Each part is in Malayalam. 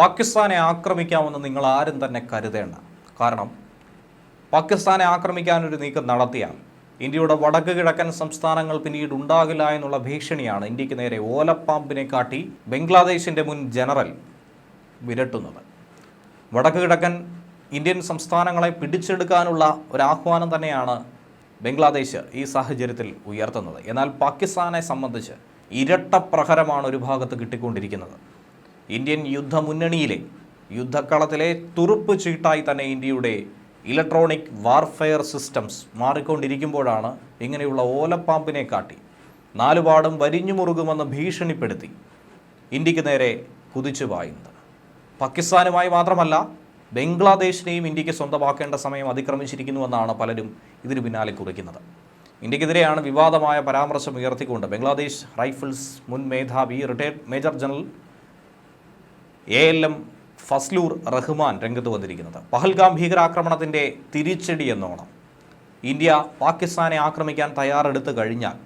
പാകിസ്ഥാനെ ആക്രമിക്കാമെന്ന് നിങ്ങൾ ആരും തന്നെ കരുതേണ്ട. കാരണം പാകിസ്ഥാനെ ആക്രമിക്കാനൊരു നീക്കം നടത്തിയാൽ ഇന്ത്യയുടെ വടക്ക് കിഴക്കൻ സംസ്ഥാനങ്ങൾ പിന്നീട് ഉണ്ടാകില്ല എന്നുള്ള ഭീഷണിയാണ് ഇന്ത്യക്ക് നേരെ ഓലപ്പാമ്പിനെ കാട്ടി ബംഗ്ലാദേശിൻ്റെ മുൻ ജനറൽ വിരട്ടുന്നത്. വടക്ക് കിഴക്കൻ ഇന്ത്യൻ സംസ്ഥാനങ്ങളെ പിടിച്ചെടുക്കാനുള്ള ഒരാഹ്വാനം തന്നെയാണ് ബംഗ്ലാദേശ് ഈ സാഹചര്യത്തിൽ ഉയർത്തുന്നത്. എന്നാൽ പാകിസ്ഥാനെ സംബന്ധിച്ച് ഇരട്ട പ്രഹരമാണ് ഒരു ഭാഗത്ത് കിട്ടിക്കൊണ്ടിരിക്കുന്നത്. ഇന്ത്യൻ യുദ്ധമുന്നണിയിലെ യുദ്ധക്കളത്തിലെ തുറുപ്പ് ചീട്ടായി തന്നെ ഇന്ത്യയുടെ ഇലക്ട്രോണിക് വാർഫെയർ സിസ്റ്റംസ് മാറിക്കൊണ്ടിരിക്കുമ്പോഴാണ് ഇങ്ങനെയുള്ള ഓലപ്പാമ്പിനെ കാട്ടി നാലുപാടും വരിഞ്ഞു മുറുകുമെന്ന് ഭീഷണിപ്പെടുത്തി ഇന്ത്യക്ക് നേരെ കുതിച്ചു പായുന്നത്. പാകിസ്ഥാനുമായി മാത്രമല്ല, ബംഗ്ലാദേശിനെയും ഇന്ത്യക്ക് സ്വന്തമാക്കേണ്ട സമയം അതിക്രമിച്ചിരിക്കുന്നുവെന്നാണ് പലരും ഇതിനു പിന്നാലെ കുറിക്കുന്നത്. ഇന്ത്യക്കെതിരെയാണ് വിവാദമായ പരാമർശം ഉയർത്തിക്കൊണ്ട് ബംഗ്ലാദേശ് റൈഫിൾസ് മുൻ മേധാവി retired major general ALM Fazlur Rahman രംഗത്ത് വന്നിരിക്കുന്നത്. പഹൽഗാം ഭീകരാക്രമണത്തിൻ്റെ തിരിച്ചടി എന്നോണം ഇന്ത്യ പാകിസ്ഥാനെ ആക്രമിക്കാൻ തയ്യാറെടുത്ത് കഴിഞ്ഞാൽ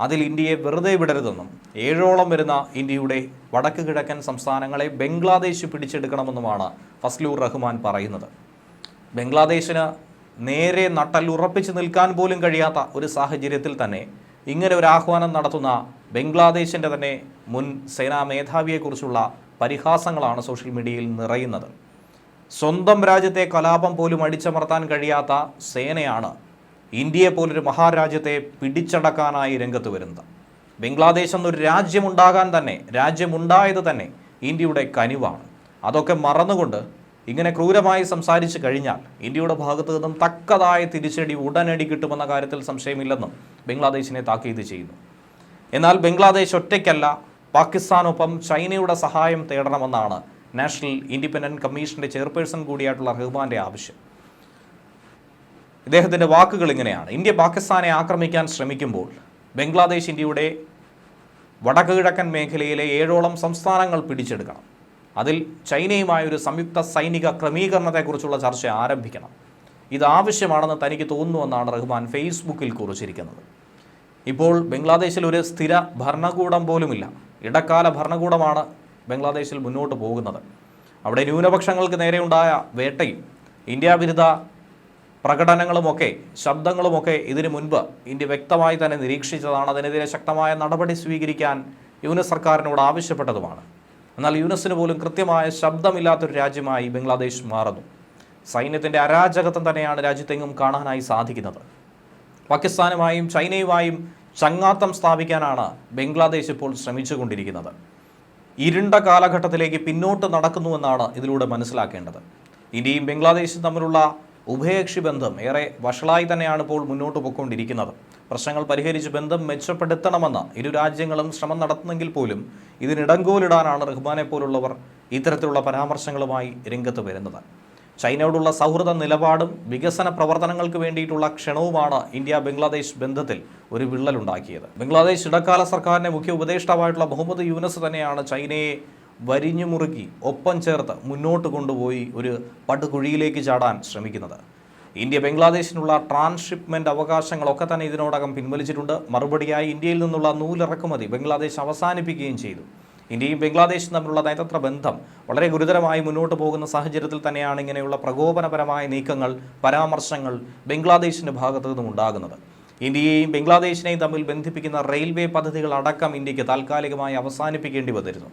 അതിൽ ഇന്ത്യയെ വെറുതെ വിടരുതെന്നും 7ഓളം വരുന്ന ഇന്ത്യയുടെ വടക്ക് കിഴക്കൻ സംസ്ഥാനങ്ങളെ ബംഗ്ലാദേശ് പിടിച്ചെടുക്കണമെന്നുമാണ് ഫസ്ലൂർ റഹ്മാൻ പറയുന്നത്. ബംഗ്ലാദേശിന് നേരെ നട്ടലുറപ്പിച്ച് നിൽക്കാൻ പോലും കഴിയാത്ത ഒരു സാഹചര്യത്തിൽ തന്നെ ഇങ്ങനെ ഒരു ആഹ്വാനം നടത്തുന്ന ബംഗ്ലാദേശിൻ്റെ തന്നെ മുൻ സേനാ മേധാവിയെക്കുറിച്ചുള്ള പരിഹാസങ്ങളാണ് സോഷ്യൽ മീഡിയയിൽ നിറയുന്നത്. സ്വന്തം രാജ്യത്തെ കലാപം പോലും അടിച്ചമർത്താൻ കഴിയാത്ത സേനയാണ് ഇന്ത്യയെ പോലൊരു മഹാരാജ്യത്തെ പിടിച്ചടക്കാനായി രംഗത്ത് വരുന്നത്. ബംഗ്ലാദേശ് എന്നൊരു രാജ്യമുണ്ടായത് തന്നെ ഇന്ത്യയുടെ കനിവാണ്. അതൊക്കെ മറന്നുകൊണ്ട് ഇങ്ങനെ ക്രൂരമായി സംസാരിച്ചു കഴിഞ്ഞാൽ ഇന്ത്യയുടെ ഭാഗത്തു നിന്നും തക്കതായ തിരിച്ചടി ഉടനടി കിട്ടുമെന്ന കാര്യത്തിൽ സംശയമില്ലെന്നും ബംഗ്ലാദേശിനെ താക്കീത് ചെയ്യുന്നു. എന്നാൽ ബംഗ്ലാദേശ് ഒറ്റയ്ക്കല്ല, പാകിസ്ഥാനൊപ്പം ചൈനയുടെ സഹായം തേടണമെന്നാണ് നാഷണൽ ഇൻഡിപെൻഡൻറ്റ് കമ്മീഷൻ്റെ ചെയർപേഴ്സൺ കൂടിയായിട്ടുള്ള റഹ്മാൻ്റെ ആവശ്യം. ഇദ്ദേഹത്തിൻ്റെ വാക്കുകൾ ഇങ്ങനെയാണ്: ഇന്ത്യ പാകിസ്ഥാനെ ആക്രമിക്കാൻ ശ്രമിക്കുമ്പോൾ ബംഗ്ലാദേശ് ഇന്ത്യയുടെ വടക്ക് കിഴക്കൻ മേഖലയിലെ 7ഓളം സംസ്ഥാനങ്ങൾ പിടിച്ചെടുക്കണം. അതിൽ ചൈനയുമായൊരു സംയുക്ത സൈനിക ക്രമീകരണത്തെക്കുറിച്ചുള്ള ചർച്ച ആരംഭിക്കണം. ഇത് ആവശ്യമാണെന്ന് തനിക്ക് തോന്നുന്നുവെന്നാണ് റഹ്മാൻ ഫേസ്ബുക്കിൽ കുറിച്ചിരിക്കുന്നത്. ഇപ്പോൾ ബംഗ്ലാദേശിൽ ഒരു സ്ഥിര ഭരണകൂടം പോലുമില്ല. ഇടക്കാല ഭരണകൂടമാണ് ബംഗ്ലാദേശിൽ മുന്നോട്ട് പോകുന്നത്. അവിടെ ന്യൂനപക്ഷങ്ങൾക്ക് നേരെയുണ്ടായ വേട്ടയും ഇന്ത്യ വിരുദ്ധ പ്രകടനങ്ങളുമൊക്കെ ശബ്ദങ്ങളുമൊക്കെ ഇതിനു മുൻപ് ഇന്ത്യ വ്യക്തമായി തന്നെ നിരീക്ഷിച്ചതാണ്. അതിനെതിരെ ശക്തമായ നടപടി സ്വീകരിക്കാൻ യൂനസ് സർക്കാരിനോട് ആവശ്യപ്പെട്ടതുമാണ്. എന്നാൽ യൂനസിന് പോലും കൃത്യമായ ശബ്ദമില്ലാത്തൊരു രാജ്യമായി ബംഗ്ലാദേശ് മാറുന്നു. സൈന്യത്തിൻ്റെ അരാജകത്വം തന്നെയാണ് രാജ്യത്തെങ്ങും കാണാനായി സാധിക്കുന്നത്. പാകിസ്ഥാനുമായും ചൈനയുമായും ചങ്ങാത്തം സ്ഥാപിക്കാനാണ് ബംഗ്ലാദേശ് ഇപ്പോൾ ശ്രമിച്ചുകൊണ്ടിരിക്കുന്നത്. ഇരുണ്ട കാലഘട്ടത്തിലേക്ക് പിന്നോട്ട് നടക്കുന്നുവെന്നാണ് ഇതിലൂടെ മനസ്സിലാക്കേണ്ടത്. ഇന്ത്യയും ബംഗ്ലാദേശും തമ്മിലുള്ള ഉഭയകക്ഷി ബന്ധം ഏറെ വഷളായി തന്നെയാണ് ഇപ്പോൾ മുന്നോട്ട് പോയിക്കൊണ്ടിരിക്കുന്നത്. പ്രശ്നങ്ങൾ പരിഹരിച്ച് ബന്ധം മെച്ചപ്പെടുത്തണമെന്ന് ഇരു രാജ്യങ്ങളും ശ്രമം നടത്തുന്നെങ്കിൽ പോലും ഇതിനിടങ്കോലിടാനാണ് റഹ്മാനെ പോലുള്ളവർ ഇത്തരത്തിലുള്ള പരാമർശങ്ങളുമായി രംഗത്ത് വരുന്നത്. ചൈനയോടുള്ള സൗഹൃദ നിലപാടും വികസന പ്രവർത്തനങ്ങൾക്ക് വേണ്ടിയിട്ടുള്ള ക്ഷണവുമാണ് ഇന്ത്യ ബംഗ്ലാദേശ് ബന്ധത്തിൽ ഒരു വിള്ളലുണ്ടാക്കിയത്. ബംഗ്ലാദേശ് ഇടക്കാല സർക്കാരിൻ്റെ മുഖ്യ ഉപദേഷ്ടാവായിട്ടുള്ള മുഹമ്മദ് യൂനസ് തന്നെയാണ് ചൈനയെ വരിഞ്ഞു മുറുക്കി ഒപ്പം ചേർത്ത് മുന്നോട്ട് കൊണ്ടുപോയി ഒരു പടുകുഴിയിലേക്ക് ചാടാൻ ശ്രമിക്കുന്നത്. ഇന്ത്യ ബംഗ്ലാദേശിനുള്ള ട്രാൻസ്ഷിപ്മെൻറ്റ് അവകാശങ്ങളൊക്കെ തന്നെ ഇതിനോടകം പിൻവലിച്ചിട്ടുണ്ട്. മറുപടിയായി ഇന്ത്യയിൽ നിന്നുള്ള നൂലിറക്കുമതി ബംഗ്ലാദേശ് അവസാനിപ്പിക്കുകയും ചെയ്തു. ഇന്ത്യയും ബംഗ്ലാദേശും തമ്മിലുള്ള നയതന്ത്ര ബന്ധം വളരെ ഗുരുതരമായി മുന്നോട്ട് പോകുന്ന സാഹചര്യത്തിൽ തന്നെയാണ് ഇങ്ങനെയുള്ള പ്രകോപനപരമായ നീക്കങ്ങൾ, പരാമർശങ്ങൾ ബംഗ്ലാദേശിൻ്റെ ഭാഗത്തു നിന്നും ഉണ്ടാകുന്നത്. ഇന്ത്യയെയും ബംഗ്ലാദേശിനെയും തമ്മിൽ ബന്ധിപ്പിക്കുന്ന റെയിൽവേ പദ്ധതികൾ അടക്കം ഇന്ത്യക്ക് താൽക്കാലികമായി അവസാനിപ്പിക്കേണ്ടി വന്നിരുന്നു.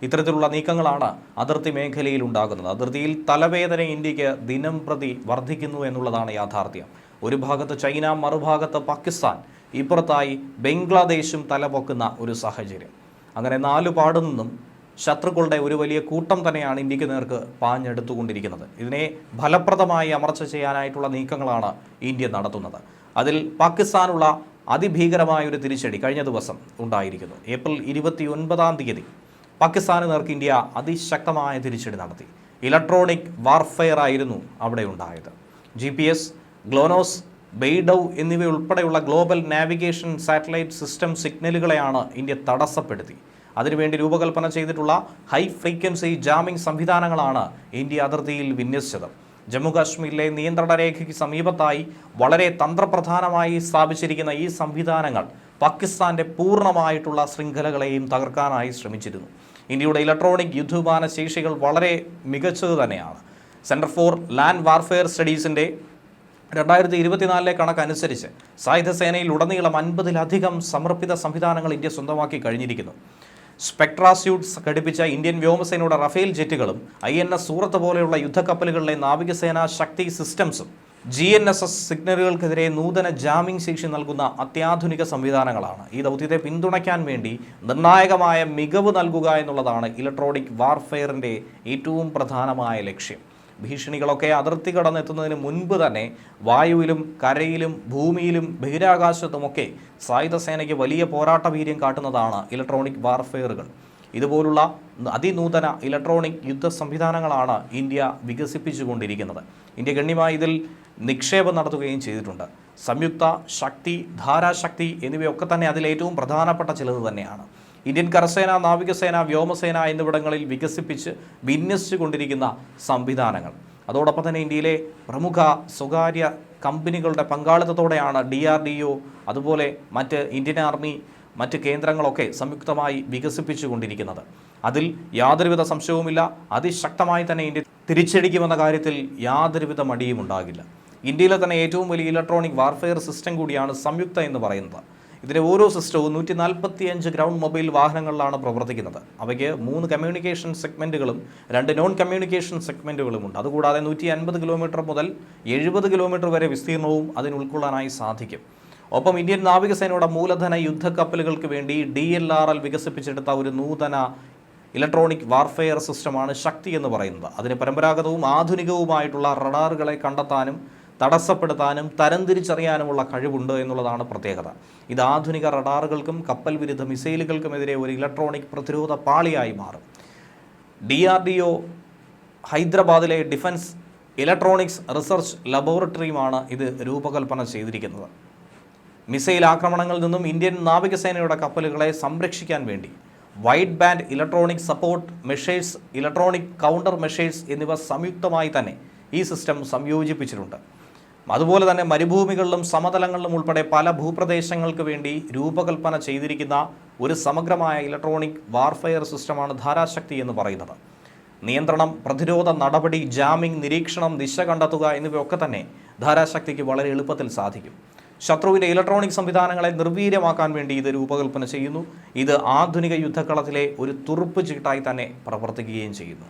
ഇത്തരത്തിലുള്ള നീക്കങ്ങളാണ് അതിർത്തി മേഖലയിൽ ഉണ്ടാകുന്നത്. അതിർത്തിയിൽ തലവേദന ഇന്ത്യക്ക് ദിനം പ്രതി വർദ്ധിക്കുന്നു എന്നുള്ളതാണ് യാഥാർത്ഥ്യം. ഒരു ഭാഗത്ത് ചൈന, മറുഭാഗത്ത് പാകിസ്ഥാൻ, ഇപ്പുറത്തായി ബംഗ്ലാദേശും തലപൊക്കുന്ന ഒരു സാഹചര്യം. അങ്ങനെ നാലുപാടു നിന്നും ശത്രുക്കളുടെ ഒരു വലിയ കൂട്ടം തന്നെയാണ് ഇന്ത്യക്ക് നേർക്ക് പാഞ്ഞെടുത്തുകൊണ്ടിരിക്കുന്നത്. ഇതിനെ ഫലപ്രദമായി അമർച്ച ചെയ്യാനായിട്ടുള്ള നീക്കങ്ങളാണ് ഇന്ത്യ നടത്തുന്നത്. അതിൽ പാകിസ്ഥാനുള്ള അതിഭീകരമായ ഒരു തിരിച്ചടി കഴിഞ്ഞ ദിവസം ഉണ്ടായിരിക്കുന്നു. ഏപ്രിൽ 29 പാകിസ്ഥാന് നേർക്ക് ഇന്ത്യ അതിശക്തമായ തിരിച്ചടി നടത്തി. ഇലക്ട്രോണിക് വാർഫെയർ ആയിരുന്നു അവിടെ ഉണ്ടായത്. GPS, ഗ്ലോനോസ്, ബെയ്ഡൌ എന്നിവയുൾപ്പെടെയുള്ള ഗ്ലോബൽ നാവിഗേഷൻ സാറ്റലൈറ്റ് സിസ്റ്റം സിഗ്നലുകളെയാണ് ഇന്ത്യ തടസ്സപ്പെടുത്തി. അതിനുവേണ്ടി രൂപകൽപ്പന ചെയ്തിട്ടുള്ള ഹൈ ഫ്രീക്വൻസി ജാമിംഗ് സംവിധാനങ്ങളാണ് ഇന്ത്യ അതിർത്തിയിൽ വിന്യസിച്ചത്. ജമ്മു കാശ്മീരിലെ നിയന്ത്രണ രേഖയ്ക്ക് സമീപത്തായി വളരെ തന്ത്രപ്രധാനമായി സ്ഥാപിച്ചിരിക്കുന്ന ഈ സംവിധാനങ്ങൾ പാകിസ്ഥാൻ്റെ പൂർണ്ണമായിട്ടുള്ള ശൃംഖലകളെയും തകർക്കാനായി ശ്രമിച്ചിരുന്നു. ഇന്ത്യയുടെ ഇലക്ട്രോണിക് യുദ്ധവിമാന ശേഷികൾ വളരെ മികച്ചത് തന്നെയാണ്. സെൻറ്റർ ഫോർ ലാൻഡ് വാർഫെയർ സ്റ്റഡീസിൻ്റെ 2024 കണക്കനുസരിച്ച് സായുധ സേനയിൽ ഉടനീളം 50-ലധികം സമർപ്പിത സംവിധാനങ്ങൾ ഇന്ത്യ സ്വന്തമാക്കി കഴിഞ്ഞിരിക്കുന്നു. സ്പെക്ട്ര സ്യൂട്ട്സ് ഘടിപ്പിച്ച ഇന്ത്യൻ വ്യോമസേനയുടെ റഫേൽ ജെറ്റുകളും INS സൂറത്ത് പോലെയുള്ള യുദ്ധക്കപ്പലുകളിലെ നാവികസേനാ ശക്തി സിസ്റ്റംസും GNSS സിഗ്നലുകൾക്കെതിരെ നൂതന ജാമിംഗ് ശേഷി നൽകുന്ന അത്യാധുനിക സംവിധാനങ്ങളാണ്. ഈ ദൗത്യത്തെ പിന്തുണയ്ക്കാൻ വേണ്ടി നിർണായകമായ മികവ് നൽകുക എന്നുള്ളതാണ് ഇലക്ട്രോണിക് വാർഫെയറിൻ്റെ ഏറ്റവും പ്രധാനമായ ലക്ഷ്യം. ഭീഷണികളൊക്കെ അതിർത്തി കടന്നെത്തുന്നതിന് മുൻപ് തന്നെ വായുവിലും കരയിലും ഭൂമിയിലും ബഹിരാകാശത്തുമൊക്കെ സായുധ സേനയ്ക്ക് വലിയ പോരാട്ട വീര്യം കാട്ടുന്നതാണ് ഇലക്ട്രോണിക് വാർഫെയറുകൾ. ഇതുപോലുള്ള അതിനൂതന ഇലക്ട്രോണിക് യുദ്ധ സംവിധാനങ്ങളാണ് ഇന്ത്യ വികസിപ്പിച്ചുകൊണ്ടിരിക്കുന്നത്. ഇന്ത്യ ഗണ്യമായി ഇതിൽ നിക്ഷേപം നടത്തുകയും ചെയ്തിട്ടുണ്ട്. സംയുക്ത ശക്തി, ധാരാശക്തി എന്നിവയൊക്കെ തന്നെ അതിലേറ്റവും പ്രധാനപ്പെട്ട ചിലത് തന്നെയാണ്. ഇന്ത്യൻ കരസേന, നാവികസേന, വ്യോമസേന എന്നിവിടങ്ങളിൽ വികസിപ്പിച്ച് വിന്യസിച്ചു കൊണ്ടിരിക്കുന്ന സംവിധാനങ്ങൾ. അതോടൊപ്പം തന്നെ ഇന്ത്യയിലെ പ്രമുഖ സ്വകാര്യ കമ്പനികളുടെ പങ്കാളിത്തത്തോടെയാണ് DRDO അതുപോലെ മറ്റ് ഇന്ത്യൻ ആർമി മറ്റ് കേന്ദ്രങ്ങളൊക്കെ സംയുക്തമായി വികസിപ്പിച്ചു കൊണ്ടിരിക്കുന്നത്. അതിൽ യാതൊരുവിധ സംശയവുമില്ല, അതിശക്തമായി തന്നെ ഇന്ത്യ തിരിച്ചടിക്കുമെന്ന കാര്യത്തിൽ യാതൊരുവിധ മടിയും ഉണ്ടാകില്ല. ഇന്ത്യയിലെ തന്നെ ഏറ്റവും വലിയ ഇലക്ട്രോണിക് വാർഫെയർ സിസ്റ്റം കൂടിയാണ് സംയുക്ത എന്ന് പറയുന്നത്. ഇതിലെ ഓരോ സിസ്റ്റവും 145 ഗ്രൗണ്ട് മൊബൈൽ വാഹനങ്ങളിലാണ് പ്രവർത്തിക്കുന്നത്. അവയ്ക്ക് 3 കമ്മ്യൂണിക്കേഷൻ സെഗ്മെൻറ്റുകളും 2 നോൺ കമ്മ്യൂണിക്കേഷൻ സെഗ്മെൻറ്റുകളുമുണ്ട്. അതുകൂടാതെ 150 കിലോമീറ്റർ മുതൽ 70 കിലോമീറ്റർ വരെ വിസ്തീർണവും അതിന് ഉൾക്കൊള്ളാനായി സാധിക്കും. ഒപ്പം ഇന്ത്യൻ നാവികസേനയുടെ മൂലധന യുദ്ധക്കപ്പലുകൾക്ക് വേണ്ടി DLRL വികസിപ്പിച്ചെടുത്ത ഒരു നൂതന ഇലക്ട്രോണിക് വാർഫെയർ സിസ്റ്റമാണ് ശക്തി എന്ന് പറയുന്നത്. അതിന് പരമ്പരാഗതവും ആധുനികവുമായിട്ടുള്ള റഡാറുകളെ കണ്ടെത്താനും തടസ്സപ്പെടുത്താനും തരംതിരിച്ചറിയാനുമുള്ള കഴിവുണ്ട് എന്നുള്ളതാണ് പ്രത്യേകത. ഇത് ആധുനിക റഡാറുകൾക്കും കപ്പൽ വിരുദ്ധ മിസൈലുകൾക്കുമെതിരെ ഒരു ഇലക്ട്രോണിക് പ്രതിരോധ പാളിയായി മാറും. DRDO ഹൈദരാബാദിലെ ഡിഫൻസ് ഇലക്ട്രോണിക്സ് റിസർച്ച് ലബോറട്ടറിയുമാണ് ഇത് രൂപകൽപ്പന ചെയ്തിരിക്കുന്നത്. മിസൈൽ ആക്രമണങ്ങളിൽ നിന്നും ഇന്ത്യൻ നാവികസേനയുടെ കപ്പലുകളെ സംരക്ഷിക്കാൻ വേണ്ടി wide band electronic support measures, electronic counter measures എന്നിവ സംയുക്തമായി തന്നെ ഈ സിസ്റ്റം സംയോജിപ്പിച്ചിട്ടുണ്ട്. അതുപോലെ തന്നെ മരുഭൂമികളിലും സമതലങ്ങളിലും ഉൾപ്പെടെ പല ഭൂപ്രദേശങ്ങൾക്ക് വേണ്ടി രൂപകൽപ്പന ചെയ്തിരിക്കുന്ന ഒരു സമഗ്രമായ ഇലക്ട്രോണിക് വാർഫെയർ സിസ്റ്റമാണ് ധാരാശക്തി എന്ന് പറയുന്നത്. നിയന്ത്രണം, പ്രതിരോധ നടപടി, ജാമിംഗ്, നിരീക്ഷണം, ദിശ കണ്ടെത്തുക എന്നിവയൊക്കെ തന്നെ ധാരാശക്തിക്ക് വളരെ എളുപ്പത്തിൽ സാധിക്കും. ശത്രുവിൻ്റെ ഇലക്ട്രോണിക് സംവിധാനങ്ങളെ നിർവീര്യമാക്കാൻ വേണ്ടി ഇത് രൂപകൽപ്പന ചെയ്യുന്നു. ഇത് ആധുനിക യുദ്ധക്കളത്തിലെ ഒരു തുറുപ്പ് ചീട്ടായി തന്നെ പ്രവർത്തിക്കുകയും ചെയ്യുന്നു.